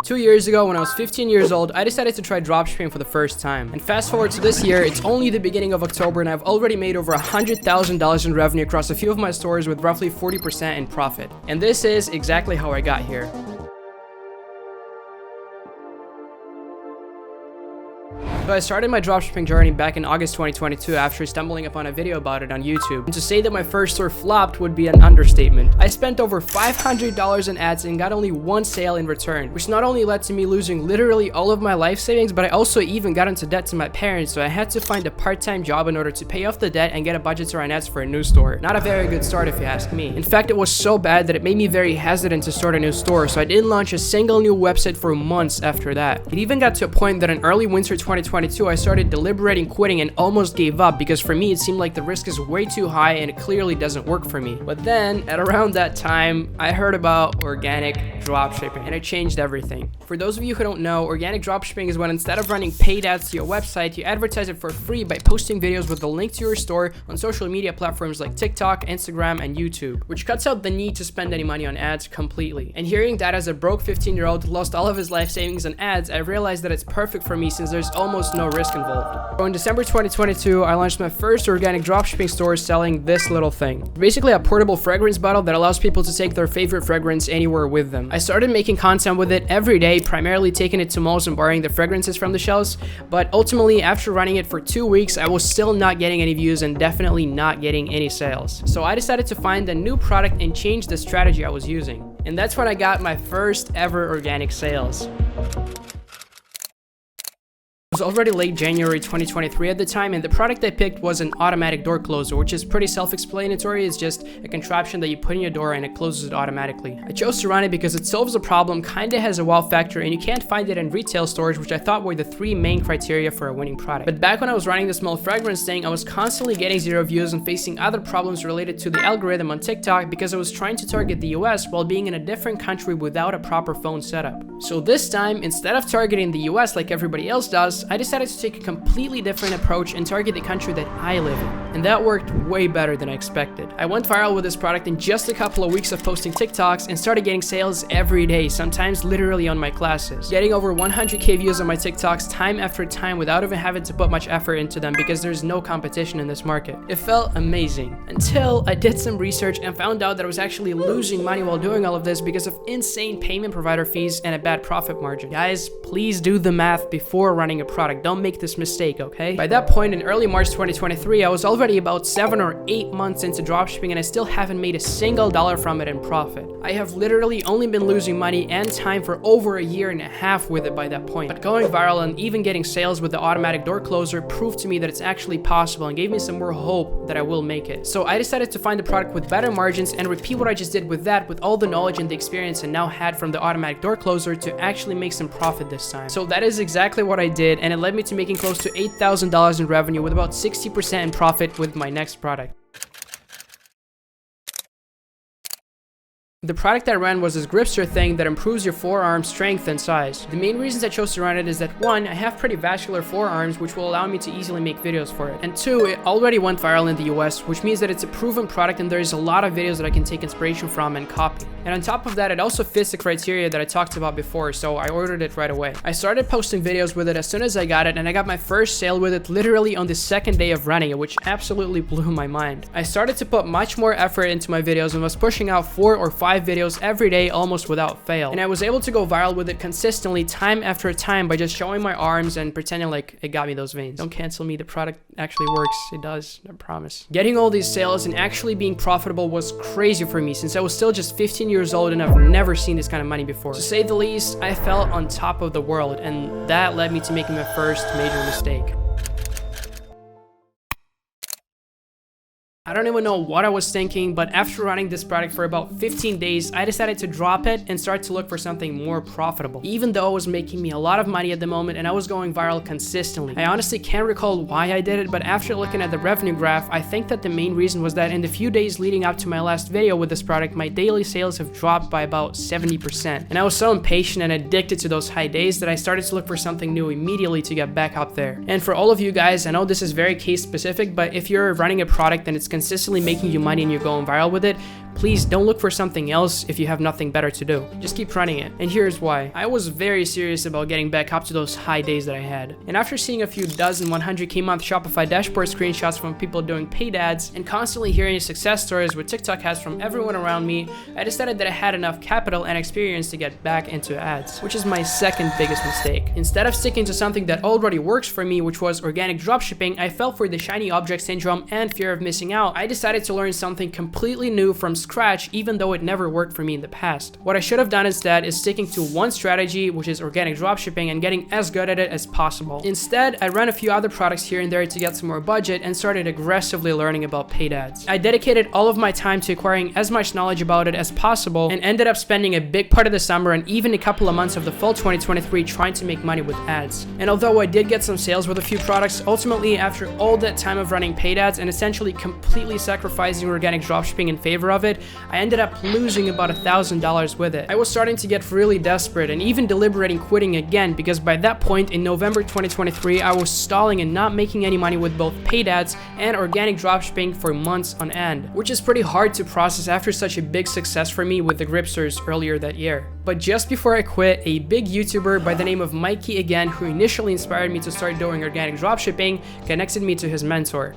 2 years ago, when I was 15 years old, I decided to try dropshipping for the first time. And fast forward to this year, it's only the beginning of October and I've already made over $100,000 in revenue across a few of my stores with roughly 40% in profit. And this is exactly how I got here. So I started my dropshipping journey back in August 2022 after stumbling upon a video about it on YouTube. And to say that my first store flopped would be an understatement. I spent over $500 in ads and got only one sale in return, which not only led to me losing literally all of my life savings, but I also even got into debt to my parents, so I had to find a part-time job in order to pay off the debt and get a budget to run ads for a new store. Not a very good start if you ask me. In fact, it was so bad that it made me very hesitant to start a new store, so I didn't launch a single new website for months after that. It even got to a point that in early winter 2022, I started deliberating quitting and almost gave up because for me it seemed like the risk is way too high and it clearly doesn't work for me. But then at around that time I heard about organic dropshipping and it changed everything. For those of you who don't know, organic dropshipping is when instead of running paid ads to your website, you advertise it for free by posting videos with a link to your store on social media platforms like TikTok, Instagram, and YouTube, which cuts out the need to spend any money on ads completely. And hearing that as a broke 15-year-old who lost all of his life savings on ads, I realized that it's perfect for me since there's almost no risk involved. So in December 2022, I launched my first organic dropshipping store selling this little thing. Basically a portable fragrance bottle that allows people to take their favorite fragrance anywhere with them. I started making content with it every day, primarily taking it to malls and borrowing the fragrances from the shelves, but ultimately after running it for 2 weeks, I was still not getting any views and definitely not getting any sales. So I decided to find a new product and change the strategy I was using. And that's when I got my first ever organic sales. It was already late January 2023 at the time, and the product I picked was an automatic door closer, which is pretty self-explanatory. It's just a contraption that you put in your door and it closes it automatically. I chose to run it because it solves a problem, kinda has a wow factor, and you can't find it in retail stores, which I thought were the 3 main criteria for a winning product. But back when I was running the small fragrance thing, I was constantly getting 0 views and facing other problems related to the algorithm on TikTok because I was trying to target the US while being in a different country without a proper phone setup. So this time, instead of targeting the US like everybody else does, I decided to take a completely different approach and target the country that I live in. And that worked way better than I expected. I went viral with this product in just a couple of weeks of posting TikToks and started getting sales every day, sometimes literally on my classes. Getting over 100k views on my TikToks time after time without even having to put much effort into them because there's no competition in this market. It felt amazing. Until I did some research and found out that I was actually losing money while doing all of this because of insane payment provider fees and a bad profit margin. Guys, please do the math before running a product. Don't make this mistake, okay? By that point in early March 2023, I was already about 7 or 8 months into dropshipping and I still haven't made a single dollar from it in profit. I have literally only been losing money and time for over 1.5 years with it by that point. But going viral and even getting sales with the automatic door closer proved to me that it's actually possible and gave me some more hope that I will make it. So I decided to find a product with better margins and repeat what I just did with that with all the knowledge and the experience I now had from the automatic door closer to actually make some profit this time. So that is exactly what I did, and it led me to making close to $8,000 in revenue with about 60% in profit with my next product. The product I ran was this gripster thing that improves your forearm strength and size. The main reasons I chose to run it is that 1, I have pretty vascular forearms, which will allow me to easily make videos for it. And 2, it already went viral in the US, which means that it's a proven product and there's a lot of videos that I can take inspiration from and copy. And on top of that, it also fits the criteria that I talked about before, so I ordered it right away. I started posting videos with it as soon as I got it, and I got my first sale with it literally on the 2nd day of running it, which absolutely blew my mind. I started to put much more effort into my videos and was pushing out 4 or 5 videos every day almost without fail. And I was able to go viral with it consistently time after time by just showing my arms and pretending like it got me those veins. Don't cancel me, the product actually works. It does, I promise. Getting all these sales and actually being profitable was crazy for me since I was still just 15 years old and I've never seen this kind of money before. To say the least, I felt on top of the world, and that led me to making my first major mistake. I don't even know what I was thinking, but after running this product for about 15 days, I decided to drop it and start to look for something more profitable. Even though it was making me a lot of money at the moment and I was going viral consistently. I honestly can't recall why I did it, but after looking at the revenue graph, I think that the main reason was that in the few days leading up to my last video with this product, my daily sales have dropped by about 70%. And I was so impatient and addicted to those high days that I started to look for something new immediately to get back up there. And for all of you guys, I know this is very case specific, but if you're running a product and it's consistently making you money and you're going viral with it, please don't look for something else if you have nothing better to do. Just keep running it. And here's why. I was very serious about getting back up to those high days that I had. And after seeing a few dozen 100K month Shopify dashboard screenshots from people doing paid ads and constantly hearing success stories with TikTok ads from everyone around me, I decided that I had enough capital and experience to get back into ads, which is my second biggest mistake. Instead of sticking to something that already works for me, which was organic dropshipping, I fell for the shiny object syndrome and fear of missing out. I decided to learn something completely new from scratch, even though it never worked for me in the past. What I should have done instead is sticking to one strategy, which is organic dropshipping, and getting as good at it as possible. Instead, I ran a few other products here and there to get some more budget and started aggressively learning about paid ads. I dedicated all of my time to acquiring as much knowledge about it as possible and ended up spending a big part of the summer and even a couple of months of the fall 2023 trying to make money with ads. And although I did get some sales with a few products, ultimately after all that time of running paid ads and essentially completely sacrificing organic dropshipping in favor of it, I ended up losing about $1,000 with it. I was starting to get really desperate and even deliberating quitting again, because by that point in November 2023, I was stalling and not making any money with both paid ads and organic dropshipping for months on end, which is pretty hard to process after such a big success for me with the Gripsters earlier that year. But just before I quit, a big YouTuber by the name of Mikey again, who initially inspired me to start doing organic dropshipping, connected me to his mentor,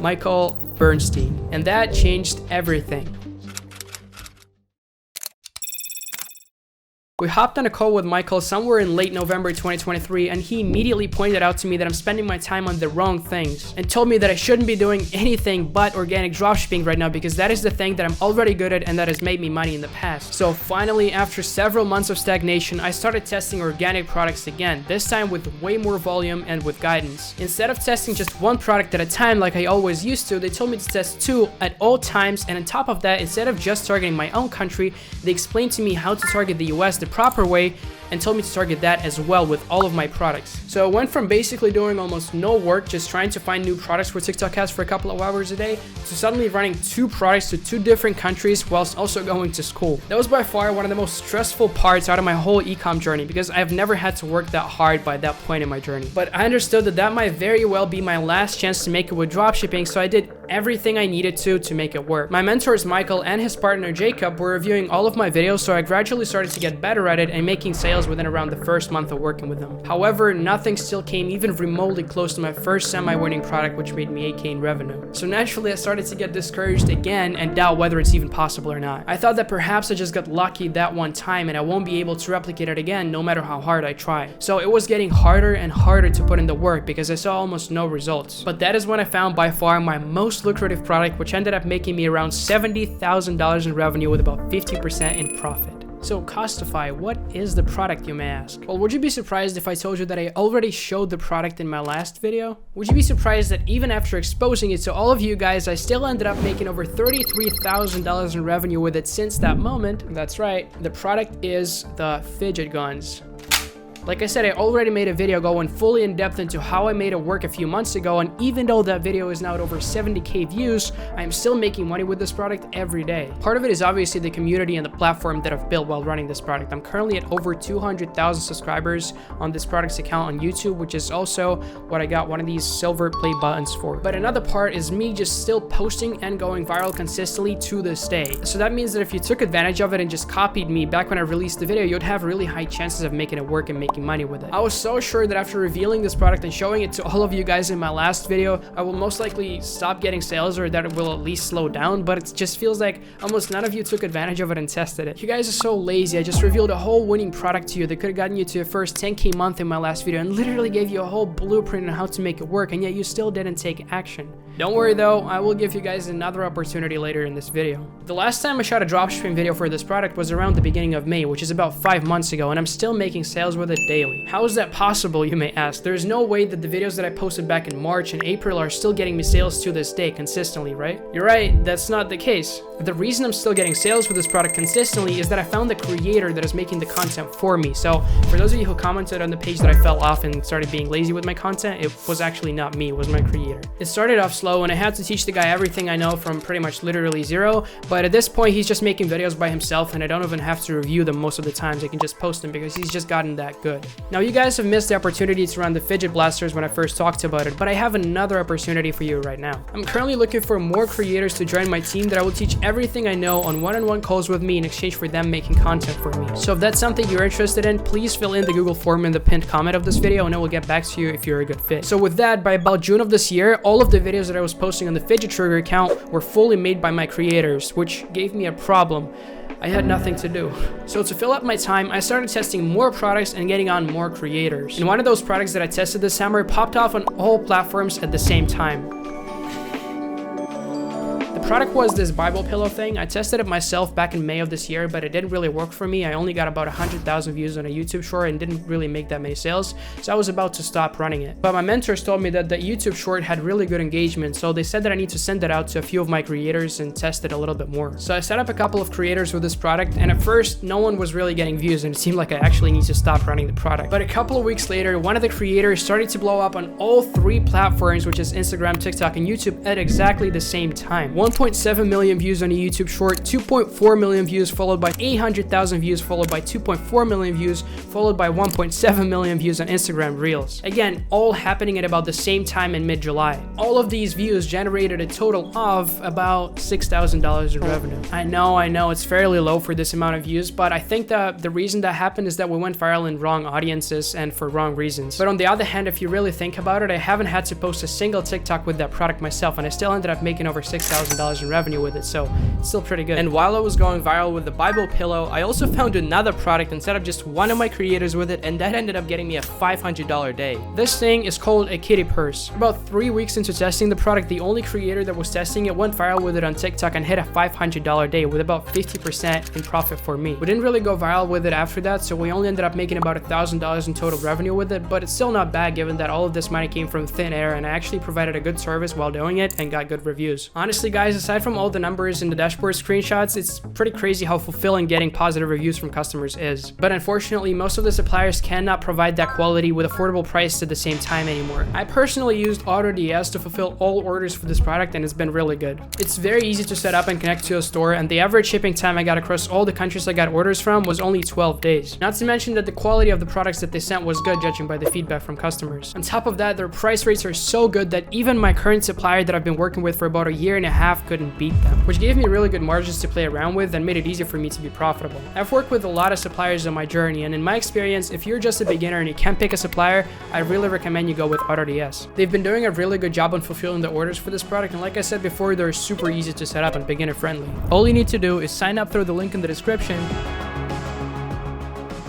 Michael Bernstein, and that changed everything. We hopped on a call with Michael somewhere in late November 2023, and he immediately pointed out to me that I'm spending my time on the wrong things and told me that I shouldn't be doing anything but organic dropshipping right now, because that is the thing that I'm already good at and that has made me money in the past. So finally, after several months of stagnation, I started testing organic products again, this time with way more volume and with guidance. Instead of testing just one product at a time like I always used to, they told me to test 2 at all times, and on top of that, instead of just targeting my own country, they explained to me how to target the US the proper way and told me to target that as well with all of my products. So I went from basically doing almost no work, just trying to find new products for TikTok ads for a couple of hours a day, to suddenly running 2 products to 2 different countries whilst also going to school. That was by far one of the most stressful parts out of my whole ecom journey, because I've never had to work that hard by that point in my journey. But I understood that that might very well be my last chance to make it with dropshipping, so I did everything I needed to make it work. My mentors Michael and his partner Jacob were reviewing all of my videos, so I gradually started to get better at it and making sales within around the first month of working with them. However, nothing still came even remotely close to my first semi-winning product, which made me 8K in revenue. So naturally I started to get discouraged again and doubt whether it's even possible or not. I thought that perhaps I just got lucky that one time and I won't be able to replicate it again no matter how hard I try. So it was getting harder and harder to put in the work because I saw almost no results. But that is when I found by far my most lucrative product, which ended up making me around $70,000 in revenue with about 50% in profit. So Kostify, what is the product, you may ask? Well, would you be surprised if I told you that I already showed the product in my last video? Would you be surprised that even after exposing it to all of you guys, I still ended up making over $33,000 in revenue with it since that moment? That's right, the product is the fidget guns. Like I said, I already made a video going fully in depth into how I made it work a few months ago, and even though that video is now at over 70K views, I am still making money with this product every day. Part of it is obviously the community and the platform that I've built while running this product. I'm currently at over 200,000 subscribers on this product's account on YouTube, which is also what I got one of these silver play buttons for. But another part is me just still posting and going viral consistently to this day. So that means that if you took advantage of it and just copied me back when I released the video, you'd have really high chances of making it work and making money with it. I was so sure that after revealing this product and showing it to all of you guys in my last video, I will most likely stop getting sales, or that it will at least slow down, but it just feels like almost none of you took advantage of it and tested it. You guys are so lazy. I just revealed a whole winning product to you that could have gotten you to your first 10K month in my last video and literally gave you a whole blueprint on how to make it work, and yet you still didn't take action. Don't worry though, I will give you guys another opportunity later in this video. The last time I shot a dropshipping video for this product was around the beginning of May, which is about 5 months ago, and I'm still making sales with it daily. How is that possible, you may ask? There's no way that the videos that I posted back in March and April are still getting me sales to this day consistently, right? You're right, that's not the case. The reason I'm still getting sales with this product consistently is that I found the creator that is making the content for me. So for those of you who commented on the page that I fell off and started being lazy with my content, it was actually not me, it was my creator. It started off slow, and I had to teach the guy everything I know from pretty much literally zero. But at this point, he's just making videos by himself, and I don't even have to review them most of the times. I can just post them because he's just gotten that good. Now, you guys have missed the opportunity to run the fidget blasters when I first talked about it, but I have another opportunity for you right now. I'm currently looking for more creators to join my team that I will teach everything I know on one-on-one calls with me in exchange for them making content for me. So if that's something you're interested in, please fill in the Google form in the pinned comment of this video, and I will get back to you if you're a good fit. So with that, by about June of this year, all of the videos that I was posting on the Fidget Trigger account were fully made by my creators, which gave me a problem. I had nothing to do. So to fill up my time, I started testing more products and getting on more creators. And one of those products that I tested this summer popped off on all platforms at the same time. The product was this Bible pillow thing. I tested it myself back in May of this year, but it didn't really work for me. I only got about 100,000 views on a YouTube short and didn't really make that many sales, so I was about to stop running it. But my mentors told me that the YouTube short had really good engagement, so they said that I need to send it out to a few of my creators and test it a little bit more. So I set up a couple of creators with this product, and at first, no one was really getting views, and it seemed like I actually need to stop running the product. But a couple of weeks later, one of the creators started to blow up on all three platforms, which is Instagram, TikTok, and YouTube, at exactly the same time. 1.7 million views on a YouTube short, 2.4 million views, followed by 800,000 views, followed by 2.4 million views, followed by 1.7 million views on Instagram Reels. Again, all happening at about the same time in mid-July. All of these views generated a total of about $6,000 in revenue. I know, it's fairly low for this amount of views, but I think that the reason that happened is that we went viral in wrong audiences and for wrong reasons. But on the other hand, if you really think about it, I haven't had to post a single TikTok with that product myself, and I still ended up making over $6,000 in revenue with it, so it's still pretty good. And while I was going viral with the Bible pillow, I also found another product and set up just one of my creators with it, and that ended up getting me a $500 day. This thing is called a kitty purse. About 3 weeks into testing the product, the only creator that was testing it went viral with it on TikTok and hit a $500 day with about 50% in profit for me. We didn't really go viral with it after that, so we only ended up making about $1,000 in total revenue with it, but it's still not bad given that all of this money came from thin air, and I actually provided a good service while doing it and got good reviews. Honestly guys, aside from all the numbers in the dashboard screenshots, it's pretty crazy how fulfilling getting positive reviews from customers is. But unfortunately, most of the suppliers cannot provide that quality with affordable price at the same time anymore. I personally used AutoDS to fulfill all orders for this product, and it's been really good. It's very easy to set up and connect to a store, and the average shipping time I got across all the countries I got orders from was only 12 days. Not to mention that the quality of the products that they sent was good, judging by the feedback from customers. On top of that, their price rates are so good that even my current supplier that I've been working with for about a year and a half couldn't beat them, which gave me really good margins to play around with and made it easier for me to be profitable. I've worked with a lot of suppliers on my journey, and in my experience, if you're just a beginner and you can't pick a supplier, I really recommend you go with AutoDS. They've been doing a really good job on fulfilling the orders for this product, and like I said before, they're super easy to set up and beginner friendly. All you need to do is sign up through the link in the description,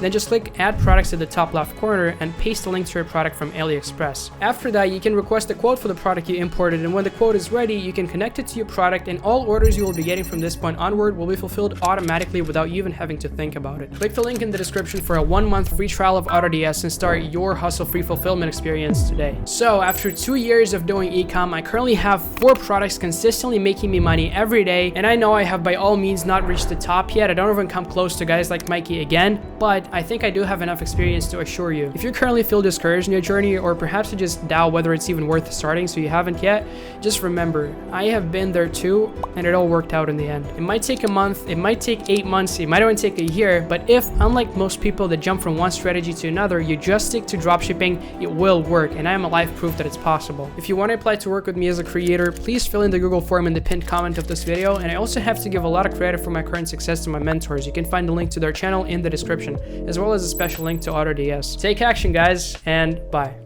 then just click add products at the top left corner and paste the link to your product from AliExpress. After that, you can request a quote for the product you imported, and when the quote is ready, you can connect it to your product, and all orders you will be getting from this point onward will be fulfilled automatically without you even having to think about it. Click the link in the description for a 1-month free trial of AutoDS and start your hustle-free fulfillment experience today. So after 2 years of doing ecom, I currently have 4 products consistently making me money every day, and I know I have by all means not reached the top yet. I don't even come close to guys like Mikey again, but I think I do have enough experience to assure you. If you currently feel discouraged in your journey, or perhaps you just doubt whether it's even worth starting so you haven't yet, just remember, I have been there too, and it all worked out in the end. It might take a month, it might take 8 months, it might even take a year, but if, unlike most people that jump from one strategy to another, you just stick to dropshipping, it will work, and I am a live proof that it's possible. If you want to apply to work with me as a creator, please fill in the Google form in the pinned comment of this video, and I also have to give a lot of credit for my current success to my mentors. You can find the link to their channel in the description, as well as a special link to AutoDS. Take action, guys, and bye.